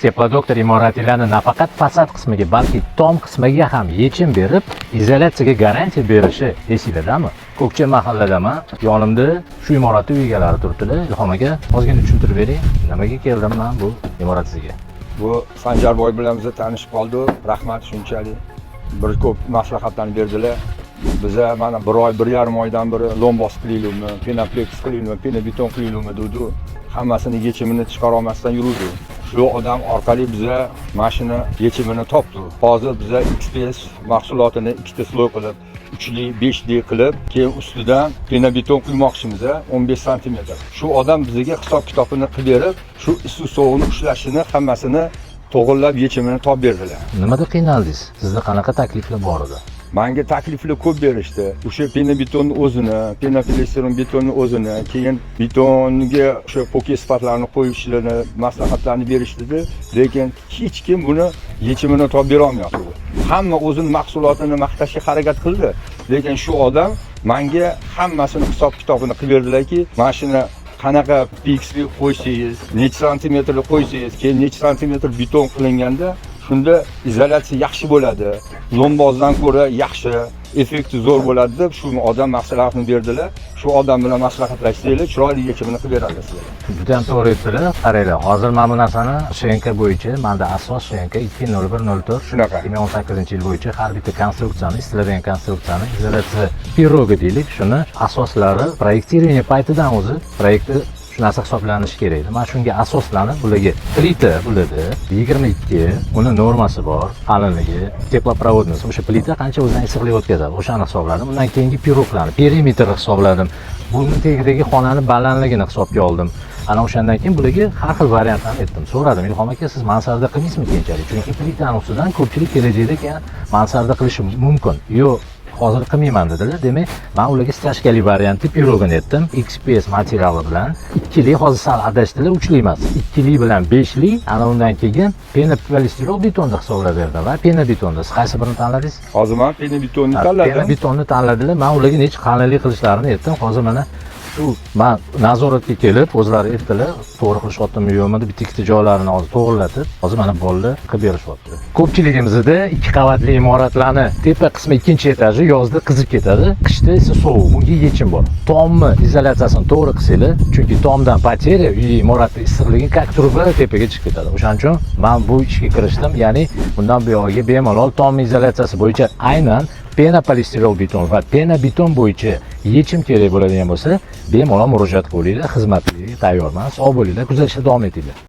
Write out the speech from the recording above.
Teplodoktor imoratlarni nafaqat fasad qismiga, balki tom qismiga ham yechim berib, izolyatsiyaga garantiya berishi esinglardami? Ko'kcha mahalladaman, yonimda shu imoratning uy egalari turibdilar. Ilhom aka, ozgina tushuntirib bering, nimaga keldim men bu imorat sizga? Bu Sanjarboy bilan biz tanishib qoldik. Rahmat shunchalik. Bir ko'p maslahatlarni berdilar. Biza mana 1 oy, 1,5 oydan beri lombos qilaylikmi, penaplex qilaylikmi, penabeton qilaylikmi dedi. Hammasini yechimini chiqara olmasdan yurdi. Shu odam orqali biza mashina yechimini topdik. Hozir biza XPS mahsulotini ikkita sloy qilib, 3li, 5li qilib, keyin ustidan penabeton quymoqchimiz 15 sm. Shu odam bizga hisob kitobini qilib berib, shu issiq sovuqni ushlashini hammasini to'g'irlab yechimini topib berdilar. Nimada qiynaldingiz? Sizda qanaqa takliflar bor edi? Menga takliflar ko'p berishdi. O'sha penabetonni o'zini, penapilesteron betonni o'zini, keyin betonga o'sha poke sifatlarini qo'yishlarini, maslahatlarni berishdi, lekin hech kim buni yechimini topib bera olmayapti. Hamma o'zining mahsulotini maqtashga harakat qildi, lekin shu odam menga hammasini hisob kitobini qilib berdilarki, mashina qanaqa PXP qo'ysangiz, necha santimetrli qo'ysangiz, keyin necha santimetr beton qilinganda shunda izolyatsiya yaxshi bo'ladi. Lombozdan ko'ra yaxshi, effekti zo'r bo'ladi deb shu odam maslahatini berdilar. Shu odam bilan maslahatlashsanglar, chiroyli yechimini qilib beradi sizlarga. Juda ham to'g'ri aytdilar. Qaranglar, hozir mana bu narsani shenka bo'yicha, menda asos shenka 20104 shunaqa 2018-yil bo'yicha har bitta konstruksiyani, istiladigan konstruksiyani izolyatsiya pirogi deylik, shuni asoslari proyektiraniya paytidan o'zi proyektni narsa hisoblanishi kerak edi. Men shunga asoslanib, bularga plita bo'ladi, 22, uni normasi bor, qalinligi, teploprovodnost, o'sha plita qancha o'zidan issiqlik o'tkazadi, o'shani hisobladim. Undan keyingi piroglarni, perimetrni hisobladim. Buning tagidagi xonani balandligini hisobga oldim. Ana o'shandan keyin bularga har xil variantlarni aytdim. So'radim, Ilhom aka, siz mansarda qilmaysizmi keyinchalik? Chunki plitani ustidan ko'pchilik kelajakda keyin mansarda qilishi mumkin. Yo'q, hozir qilmayman dedilar. Demak, men ularga stashkali variantni pirogini aytdim. XPS materiali bilan 2li, hozir sal adashdilar, 3li emas. 2li bilan 5li, ana undan keyin penapolistirol betonni hisoblab berdim va penabetonni. Siz qaysi birini tanladingiz? Hozir men penabetonni tanladim. Penabetonni tanladilar. Men ularga necha qalinlik qilishlarini aytdim. Hozir mana shu men nazoratga kelib, o'zlari aytdilar, to'g'ri qilishyaptimi yo'qmi deb bitta joylarini hozir to'g'irlatib, hozir mana bolalar qilib berishyapti. Ko'pchiligimizda 2 qavatli imoratlarni tepa qismi 2-etaji yozda qizib ketadi, qishda esa sovuq. Bunga yechim bor. Tomni izolyatsiyasini to'g'ri qilsanglar, chunki tomdan poteriya uy imoratning issiqligi как turba tepaga chiqib ketadi. O'shaning uchun men bu ishga kirishdim, ya'ni bundan buyog'iga bemalol tom izolyatsiyasi bo'yicha aynan penapolistirol beton va penabeton bo'yicha yechim kerak bo'ladigan bo'lsa, bemalol murojaat qilinglar, xizmatga tayyorman. Sog' bo'linglar, kuzatishda davom etinglar.